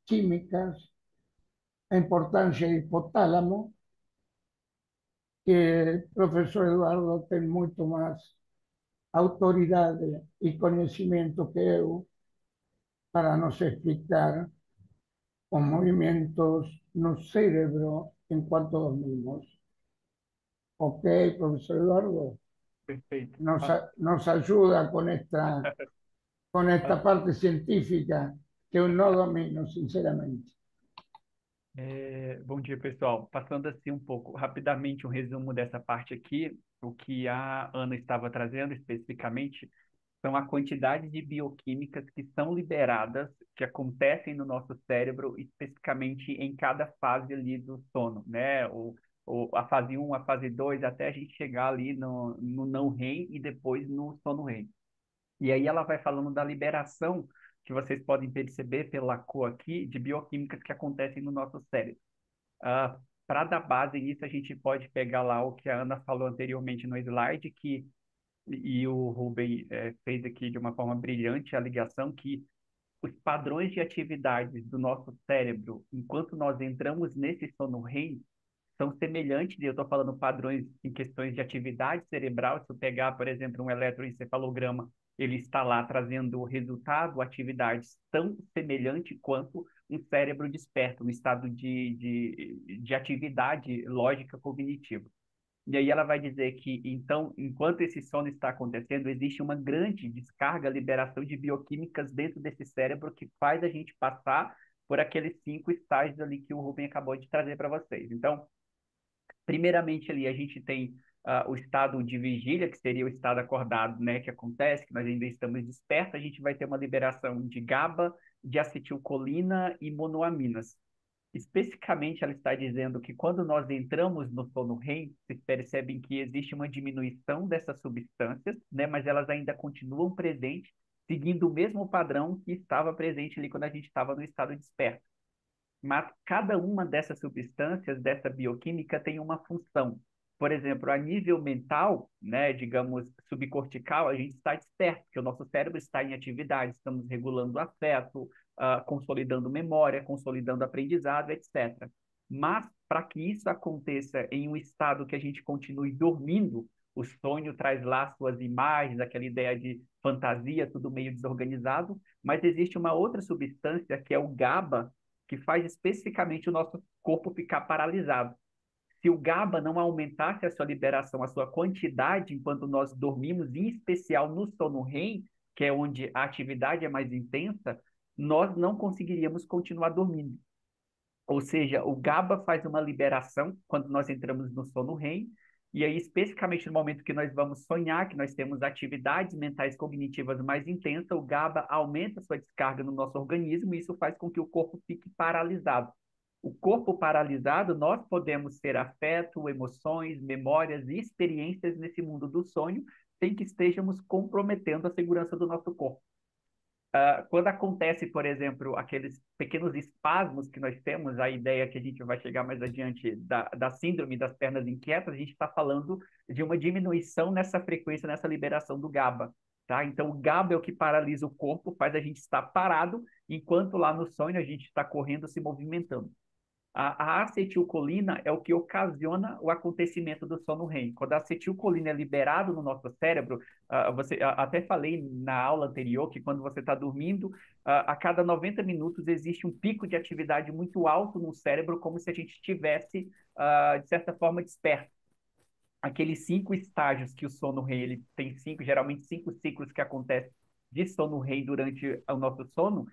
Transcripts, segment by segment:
químicas, a importância do hipotálamo, que o professor Eduardo tem muito mais autoridade e conhecimento que eu para nos explicar os movimentos no cérebro enquanto dormimos. Ok, professor Eduardo, Perfeito. nos ayuda con esta parte científica que eu não domino, sinceramente. Bom dia, pessoal. Passando assim um pouco rapidamente um resumo dessa parte aqui, o que a Ana estava trazendo especificamente são a quantidade de bioquímicas que são liberadas, que acontecem no nosso cérebro, especificamente em cada fase ali do sono, né? A fase um, a fase 2, até a gente chegar ali no não REM e depois no sono REM. E aí ela vai falando da liberação, que vocês podem perceber pela cor aqui, de bioquímicas que acontecem no nosso cérebro. Para dar base nisso, a gente pode pegar lá o que a Ana falou anteriormente no slide, e o Ruben fez aqui de uma forma brilhante a ligação, que os padrões de atividades do nosso cérebro, enquanto nós entramos nesse sono REM, são semelhantes, e eu estou falando padrões em questões de atividade cerebral. Se eu pegar, por exemplo, um eletroencefalograma, ele está lá trazendo resultado, atividades tão semelhante quanto um cérebro desperto, um estado de atividade lógica cognitiva. E aí ela vai dizer que, então, enquanto esse sono está acontecendo, existe uma grande descarga, liberação de bioquímicas dentro desse cérebro que faz a gente passar por aqueles 5 estágios ali que o Ruben acabou de trazer para vocês. Então, primeiramente ali a gente tem o estado de vigília, que seria o estado acordado, né, que acontece, que nós ainda estamos despertos. A gente vai ter uma liberação de GABA, de acetilcolina e monoaminas. Especificamente, ela está dizendo que quando nós entramos no sono REM, vocês percebem que existe uma diminuição dessas substâncias, né, mas elas ainda continuam presentes, seguindo o mesmo padrão que estava presente ali quando a gente estava no estado desperto. Mas cada uma dessas substâncias, dessa bioquímica, tem uma função. Por exemplo, a nível mental, né, digamos, subcortical, a gente está desperto, porque o nosso cérebro está em atividade, estamos regulando o afeto, consolidando memória, consolidando aprendizado, etc. Mas, para que isso aconteça em um estado que a gente continue dormindo, o sonho traz lá suas imagens, aquela ideia de fantasia, tudo meio desorganizado, mas existe uma outra substância que é o GABA, que faz especificamente o nosso corpo ficar paralisado. Se o GABA não aumentasse a sua liberação, a sua quantidade enquanto nós dormimos, em especial no sono REM, que é onde a atividade é mais intensa, nós não conseguiríamos continuar dormindo. Ou seja, o GABA faz uma liberação quando nós entramos no sono REM, e aí, especificamente no momento que nós vamos sonhar, que nós temos atividades mentais cognitivas mais intensas, o GABA aumenta a sua descarga no nosso organismo, e isso faz com que o corpo fique paralisado. O corpo paralisado, nós podemos ter afeto, emoções, memórias e experiências nesse mundo do sonho, sem que estejamos comprometendo a segurança do nosso corpo. Quando acontece, por exemplo, aqueles pequenos espasmos que nós temos, a ideia que a gente vai chegar mais adiante da síndrome das pernas inquietas, a gente está falando de uma diminuição nessa frequência, nessa liberação do GABA. Tá? Então, o GABA é o que paralisa o corpo, faz a gente estar parado, enquanto lá no sonho a gente está correndo, se movimentando. A acetilcolina é o que ocasiona o acontecimento do sono REM. Quando a acetilcolina é liberada no nosso cérebro, até falei na aula anterior que quando você está dormindo, a cada 90 minutos existe um pico de atividade muito alto no cérebro, como se a gente estivesse, de certa forma, desperto. Aqueles 5 estágios que o sono REM, ele tem geralmente 5 ciclos que acontecem de sono REM durante o nosso sono.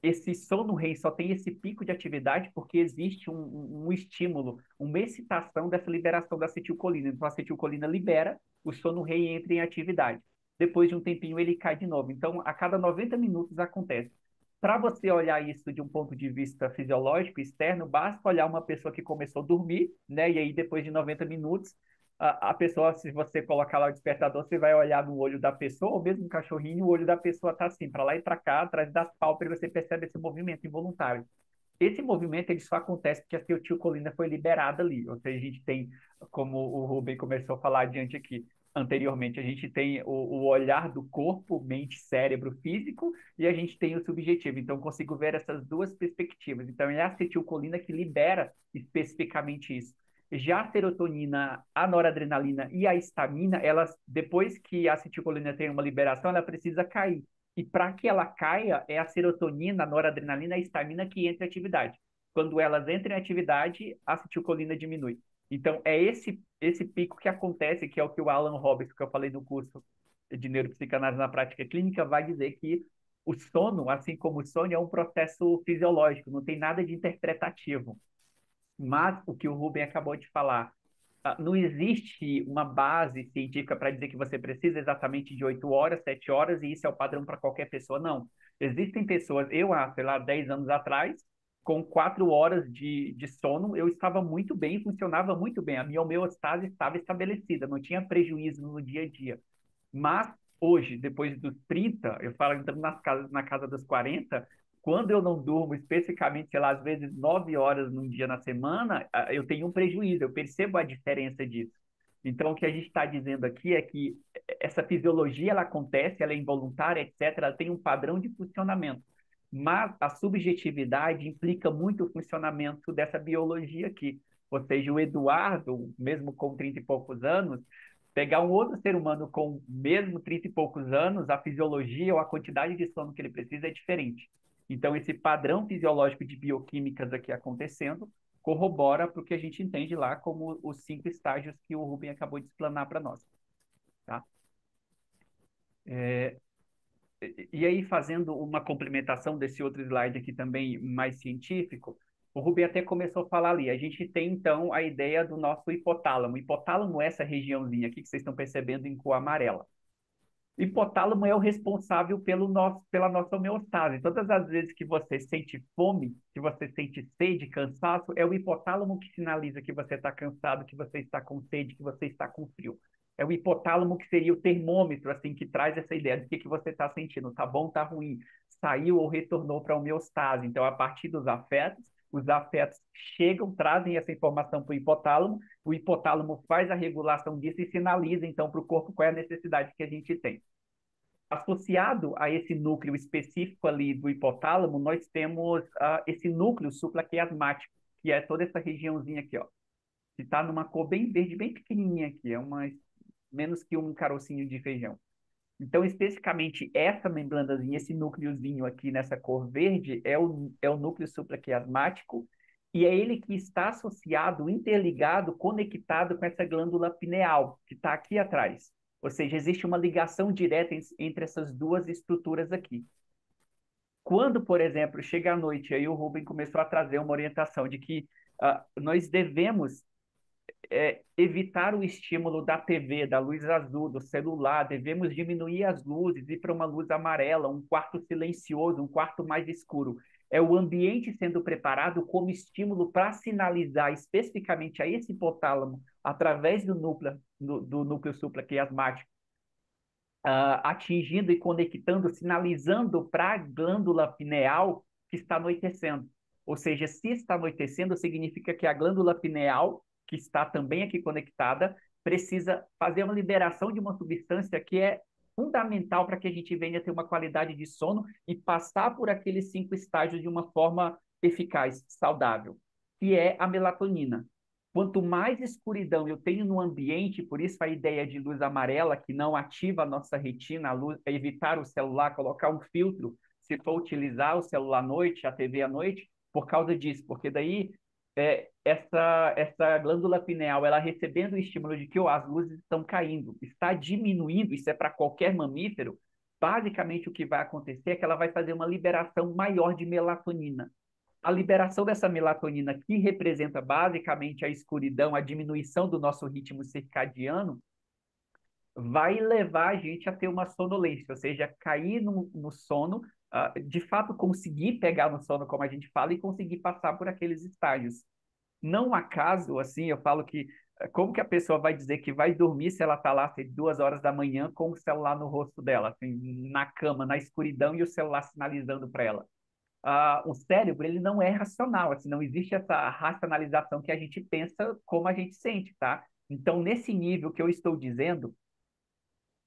Esse sono REM só tem esse pico de atividade porque existe um estímulo, uma excitação dessa liberação da acetilcolina. Então, a acetilcolina libera, o sono REM entra em atividade. Depois de um tempinho, ele cai de novo. Então, a cada 90 minutos acontece. Para você olhar isso de um ponto de vista fisiológico, externo, basta olhar uma pessoa que começou a dormir, né? E aí, depois de 90 minutos, a pessoa, se você colocar lá o despertador, você vai olhar no olho da pessoa, ou mesmo um cachorrinho, o olho da pessoa está assim, para lá e para cá, atrás das pálpebras, você percebe esse movimento involuntário. Esse movimento ele só acontece porque a acetilcolina foi liberada ali. Ou seja, a gente tem, como o Rubem começou a falar adiante aqui, anteriormente. A gente tem o olhar do corpo, mente, cérebro, físico, e a gente tem o subjetivo. Então, eu consigo ver essas duas perspectivas. Então, é a acetilcolina que libera especificamente isso. Já a serotonina, a noradrenalina e a histamina, elas, depois que a acetilcolina tem uma liberação, ela precisa cair. E para que ela caia, é a serotonina, a noradrenalina e a histamina que entra em atividade. Quando elas entram em atividade, a acetilcolina diminui. Então, é esse pico que acontece, que é o que o Alan Robbins, que eu falei no curso de neuropsicanálise na prática clínica, vai dizer que o sono, assim como o sonho, é um processo fisiológico, não tem nada de interpretativo. Mas o que o Ruben acabou de falar, não existe uma base científica para dizer que você precisa exatamente de 8 horas, 7 horas, e isso é o padrão para qualquer pessoa. Não. Existem pessoas, eu, sei lá, 10 anos atrás, com 4 horas de sono, eu estava muito bem, funcionava muito bem. A minha homeostase estava estabelecida, não tinha prejuízo no dia a dia. Mas hoje, depois dos 30, eu falo entrando na casa dos 40, quando eu não durmo especificamente, sei lá, às vezes 9 horas num dia na semana, eu tenho um prejuízo, eu percebo a diferença disso. Então, o que a gente está dizendo aqui é que essa fisiologia, ela acontece, ela é involuntária, etc., ela tem um padrão de funcionamento. Mas a subjetividade implica muito o funcionamento dessa biologia aqui. Ou seja, o Eduardo, mesmo com 30 e poucos anos, pegar um outro ser humano com mesmo 30 e poucos anos, a fisiologia ou a quantidade de sono que ele precisa é diferente. Então, esse padrão fisiológico de bioquímicas aqui acontecendo corrobora para o que a gente entende lá como os 5 estágios que o Ruben acabou de explanar para nós. Tá? E aí, fazendo uma complementação desse outro slide aqui também mais científico, o Ruben até começou a falar ali. A gente tem, então, a ideia do nosso hipotálamo. O hipotálamo é essa regiãozinha aqui que vocês estão percebendo em cor amarela. O hipotálamo é o responsável pela nossa homeostase. Todas as vezes que você sente fome, que você sente sede, cansaço, é o hipotálamo que sinaliza que você está cansado, que você está com sede, que você está com frio. É o hipotálamo que seria o termômetro, assim, que traz essa ideia do que você está sentindo. Tá bom, tá ruim. Saiu ou retornou para a homeostase. Então, a partir dos afetos, os afetos chegam, trazem essa informação para o hipotálamo faz a regulação disso e sinaliza, então, para o corpo qual é a necessidade que a gente tem. Associado a esse núcleo específico ali do hipotálamo, nós temos esse núcleo supraquiasmático, que é toda essa regiãozinha aqui, ó, que está numa cor bem verde, bem pequenininha aqui, é uma menos que um carocinho de feijão. Então, especificamente, essa membranazinha, esse núcleozinho aqui nessa cor verde, é o núcleo supraquiasmático, e é ele que está associado, interligado, conectado com essa glândula pineal, que está aqui atrás. Ou seja, existe uma ligação direta entre essas duas estruturas aqui. Quando, por exemplo, chega à noite, aí o Ruben começou a trazer uma orientação de que nós devemos evitar o estímulo da TV, da luz azul, do celular, devemos diminuir as luzes, ir para uma luz amarela, um quarto silencioso, um quarto mais escuro. É o ambiente sendo preparado como estímulo para sinalizar especificamente a esse hipotálamo, através do núcleo supraquiasmático, atingindo e conectando, sinalizando para a glândula pineal que está anoitecendo. Ou seja, se está anoitecendo, significa que a glândula pineal, que está também aqui conectada, precisa fazer uma liberação de uma substância que é fundamental para que a gente venha ter uma qualidade de sono e passar por aqueles 5 estágios de uma forma eficaz, saudável, que é a melatonina. Quanto mais escuridão eu tenho no ambiente, por isso a ideia de luz amarela, que não ativa a nossa retina, a luz, evitar o celular, colocar um filtro, se for utilizar o celular à noite, a TV à noite, por causa disso, porque daí essa glândula pineal, ela recebendo o estímulo de que as luzes estão caindo, está diminuindo, isso é para qualquer mamífero, basicamente o que vai acontecer é que ela vai fazer uma liberação maior de melatonina. A liberação dessa melatonina, que representa basicamente a escuridão, a diminuição do nosso ritmo circadiano, vai levar a gente a ter uma sonolência, ou seja, cair no sono, de fato conseguir pegar no sono, como a gente fala, e conseguir passar por aqueles estágios. Não acaso, assim, eu falo que como que a pessoa vai dizer que vai dormir se ela está lá às 2 horas da manhã com o celular no rosto dela, assim, na cama, na escuridão e o celular sinalizando para ela? O cérebro ele não é racional, assim, não existe essa racionalização que a gente pensa como a gente sente, tá? Então, nesse nível que eu estou dizendo,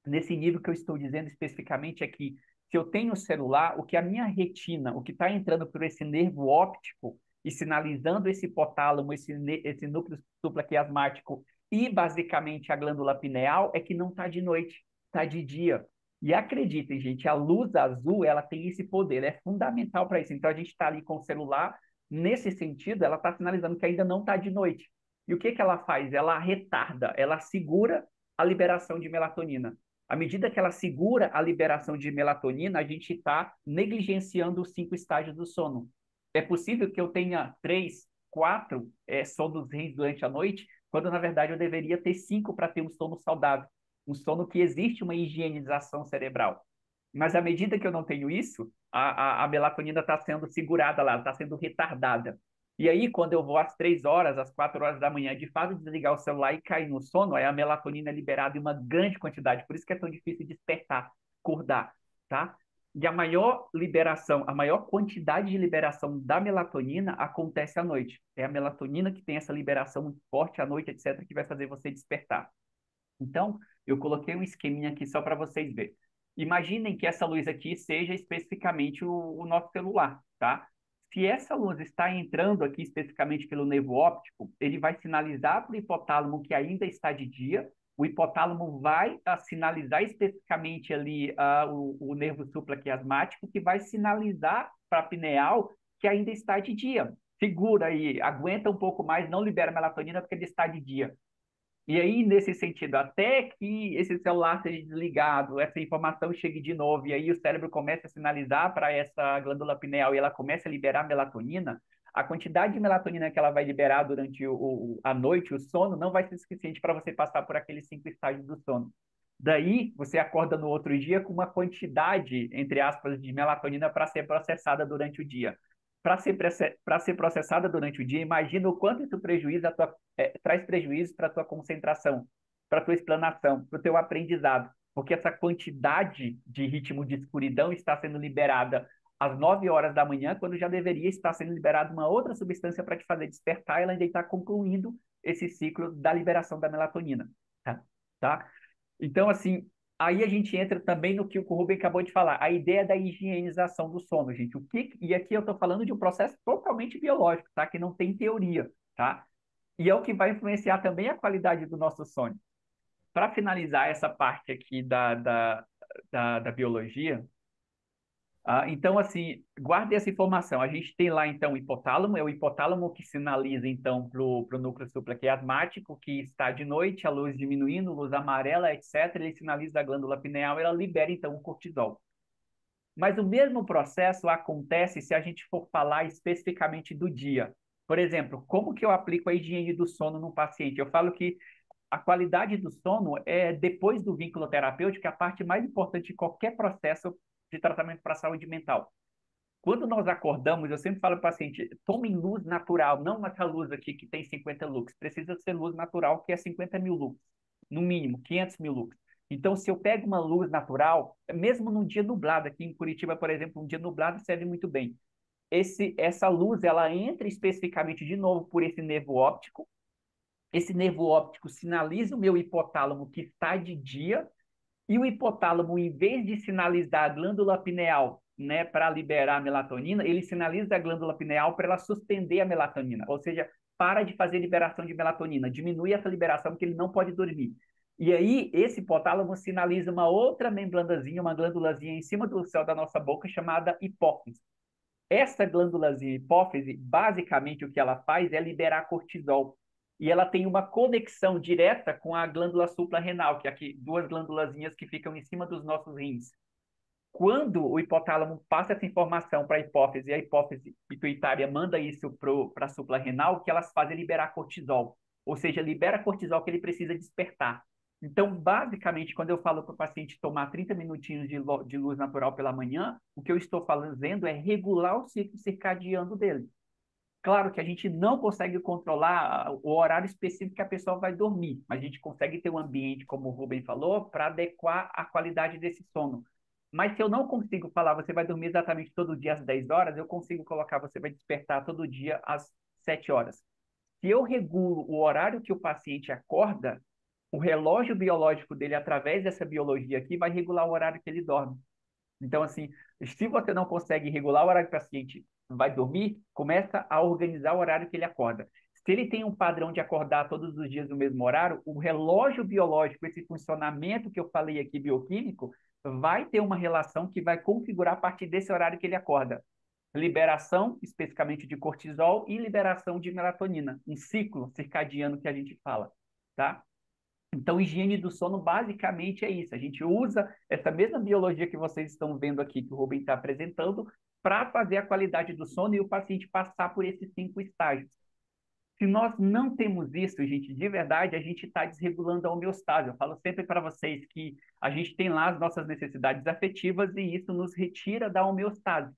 Nesse nível que eu estou dizendo especificamente é que se eu tenho celular, o que a minha retina, o que está entrando por esse nervo óptico e sinalizando esse hipotálamo, esse núcleo supraquiasmático e basicamente a glândula pineal é que não está de noite, está de dia. E acreditem, gente, a luz azul, ela tem esse poder, é fundamental para isso. Então a gente está ali com o celular, nesse sentido, ela está sinalizando que ainda não está de noite. E o que que ela faz? Ela retarda, ela segura a liberação de melatonina. À medida que ela segura a liberação de melatonina, a gente está negligenciando os 5 estágios do sono. É possível que eu tenha 3, 4 sonos REMs durante a noite, quando na verdade eu deveria ter 5 para ter um sono saudável, um sono que existe uma higienização cerebral. Mas à medida que eu não tenho isso, a melatonina está sendo segurada lá, está sendo retardada. E aí, quando eu vou às 3 horas, às 4 horas da manhã, de fato, desligar o celular e cair no sono, aí a melatonina é liberada em uma grande quantidade. Por isso que é tão difícil despertar, acordar, tá? E a maior liberação, a maior quantidade de liberação da melatonina acontece à noite. É a melatonina que tem essa liberação muito forte à noite, etc., que vai fazer você despertar. Então, eu coloquei um esqueminha aqui só para vocês verem. Imaginem que essa luz aqui seja especificamente o nosso celular, tá? Se essa luz está entrando aqui especificamente pelo nervo óptico, ele vai sinalizar para o hipotálamo que ainda está de dia. O hipotálamo vai sinalizar especificamente ali o nervo supraquiasmático, que vai sinalizar para a pineal que ainda está de dia. Segura aí, aguenta um pouco mais, não libera melatonina porque ele está de dia. E aí, nesse sentido, até que esse celular seja desligado, essa informação chegue de novo, e aí o cérebro começa a sinalizar para essa glândula pineal e ela começa a liberar melatonina, a quantidade de melatonina que ela vai liberar durante a noite, o sono, não vai ser suficiente para você passar por aqueles 5 estágios do sono. Daí, você acorda no outro dia com uma quantidade, entre aspas, de melatonina para ser processada durante o dia. Para ser processada durante o dia, imagina o quanto isso traz prejuízo para a tua concentração, para a tua explanação, para o teu aprendizado, porque essa quantidade de ritmo de escuridão está sendo liberada às 9 horas da manhã, quando já deveria estar sendo liberada uma outra substância para te fazer despertar, e ela ainda está concluindo esse ciclo da liberação da melatonina. Tá? Tá? Então, assim, aí a gente entra também no que o Rubem acabou de falar, a ideia da higienização do sono, gente. E aqui eu estou falando de um processo totalmente biológico, tá? Que não tem teoria, tá? E é o que vai influenciar também a qualidade do nosso sono. Para finalizar essa parte aqui da biologia, então, assim, guarde essa informação. A gente tem lá, então, o hipotálamo, é o hipotálamo que sinaliza, então, para o núcleo supraquiasmático, que está de noite, a luz diminuindo, luz amarela, etc. Ele sinaliza a glândula pineal, ela libera, então, o cortisol. Mas o mesmo processo acontece se a gente for falar especificamente do dia. Por exemplo, como que eu aplico a higiene do sono no paciente? Eu falo que a qualidade do sono é, depois do vínculo terapêutico, a parte mais importante de qualquer processo de tratamento para a saúde mental. Quando nós acordamos, eu sempre falo para o paciente, tomem luz natural, não essa luz aqui que tem 50 lux, precisa ser luz natural, que é 50 mil lux, no mínimo, 500 mil lux. Então, se eu pego uma luz natural, mesmo num dia nublado, aqui em Curitiba, por exemplo, um dia nublado serve muito bem. Essa luz, ela entra especificamente de novo por esse nervo óptico. Esse nervo óptico sinaliza o meu hipotálamo que está de dia, e o hipotálamo, em vez de sinalizar a glândula pineal, né, para liberar a melatonina, ele sinaliza a glândula pineal para ela suspender a melatonina, ou seja, para de fazer liberação de melatonina, diminui essa liberação porque ele não pode dormir. E aí, esse hipotálamo sinaliza uma outra membranazinha, uma glândulazinha em cima do céu da nossa boca, chamada hipófise. Essa glândulazinha hipófise, basicamente o que ela faz é liberar cortisol. E ela tem uma conexão direta com a glândula suprarrenal, que é aqui, duas glândulazinhas que ficam em cima dos nossos rins. Quando o hipotálamo passa essa informação para a hipófise, e a hipófise pituitária manda isso para a suprarrenal, o que elas fazem é liberar cortisol. Ou seja, libera cortisol que ele precisa despertar. Então, basicamente, quando eu falo para o paciente tomar 30 minutinhos de luz natural pela manhã, o que eu estou fazendo é regular o ciclo circadiano dele. Claro que a gente não consegue controlar o horário específico que a pessoa vai dormir, mas a gente consegue ter um ambiente, como o Rubem falou, para adequar a qualidade desse sono. Mas se eu não consigo falar, você vai dormir exatamente todo dia às 10 horas, eu consigo colocar, você vai despertar todo dia às 7 horas. Se eu regulo o horário que o paciente acorda, O relógio biológico dele, através dessa biologia aqui, vai regular o horário que ele dorme. Então, assim, se você não consegue regular o horário que o paciente vai dormir, começa a organizar o horário que ele acorda. Se ele tem um padrão de acordar todos os dias no mesmo horário, o relógio biológico, esse funcionamento que eu falei aqui, bioquímico, vai ter uma relação que vai configurar a partir desse horário que ele acorda. Liberação, especificamente de cortisol, e liberação de melatonina, um ciclo circadiano que a gente fala, tá? Então, higiene do sono basicamente é isso. A gente usa essa mesma biologia que vocês estão vendo aqui, que o Rubem está apresentando, para fazer a qualidade do sono e o paciente passar por esses 5 estágios. Se nós não temos isso, gente, de verdade, a gente está desregulando a homeostase. Eu falo sempre para vocês que a gente tem lá as nossas necessidades afetivas e isso nos retira da homeostase.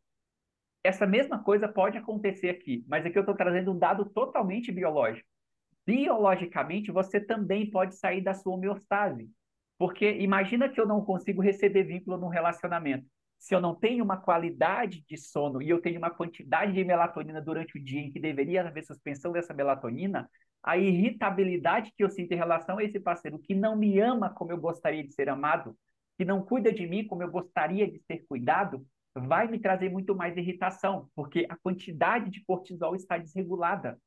Essa mesma coisa pode acontecer aqui, mas aqui eu estou trazendo um dado totalmente biológico. Biologicamente, você também pode sair da sua homeostase. Porque imagina que eu não consigo receber vínculo num relacionamento. Se eu não tenho uma qualidade de sono e eu tenho uma quantidade de melatonina durante o dia em que deveria haver suspensão dessa melatonina, a irritabilidade que eu sinto em relação a esse parceiro que não me ama como eu gostaria de ser amado, que não cuida de mim como eu gostaria de ser cuidado, vai me trazer muito mais irritação, porque a quantidade de cortisol está desregulada.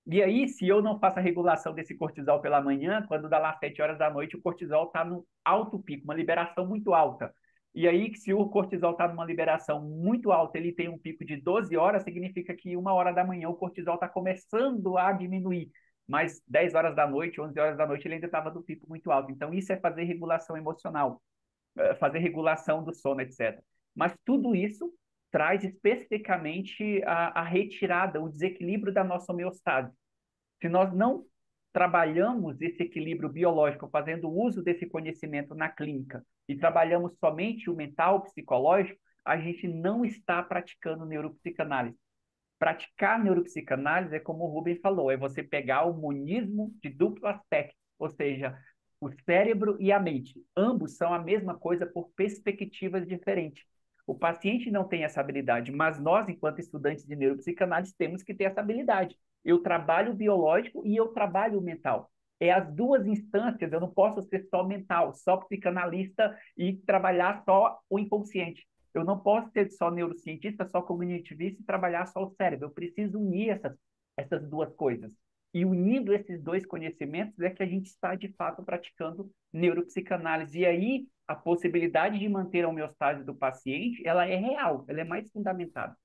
E aí, se eu não faço a regulação desse cortisol pela manhã, quando dá lá 7 horas da noite, o cortisol está no alto pico, uma liberação muito alta. E aí, se o cortisol está numa liberação muito alta, ele tem um pico de 12 horas, significa que 1 hora da manhã o cortisol está começando a diminuir. Mas 10 horas da noite, 11 horas da noite, ele ainda estava no pico muito alto. Então, isso é fazer regulação emocional, fazer regulação do sono, etc. Mas tudo isso traz especificamente a retirada, o desequilíbrio da nossa homeostase. Se nós não trabalhamos esse equilíbrio biológico, fazendo uso desse conhecimento na clínica, e trabalhamos somente o mental, o psicológico, a gente não está praticando neuropsicanálise. Praticar neuropsicanálise é como o Rubem falou, é você pegar o monismo de duplo aspecto, ou seja, o cérebro e a mente. Ambos são a mesma coisa por perspectivas diferentes. O paciente não tem essa habilidade, mas nós, enquanto estudantes de neuropsicanálise, temos que ter essa habilidade. Eu trabalho o biológico e eu trabalho o mental. É as duas instâncias, eu não posso ser só mental, só psicanalista e trabalhar só o inconsciente. Eu não posso ser só neurocientista, só cognitivista e trabalhar só o cérebro. Eu preciso unir essas duas coisas. E unindo esses dois conhecimentos é que a gente está, de fato, praticando neuropsicanálise. E aí, a possibilidade de manter a homeostase do paciente, ela é real, ela é mais fundamentada.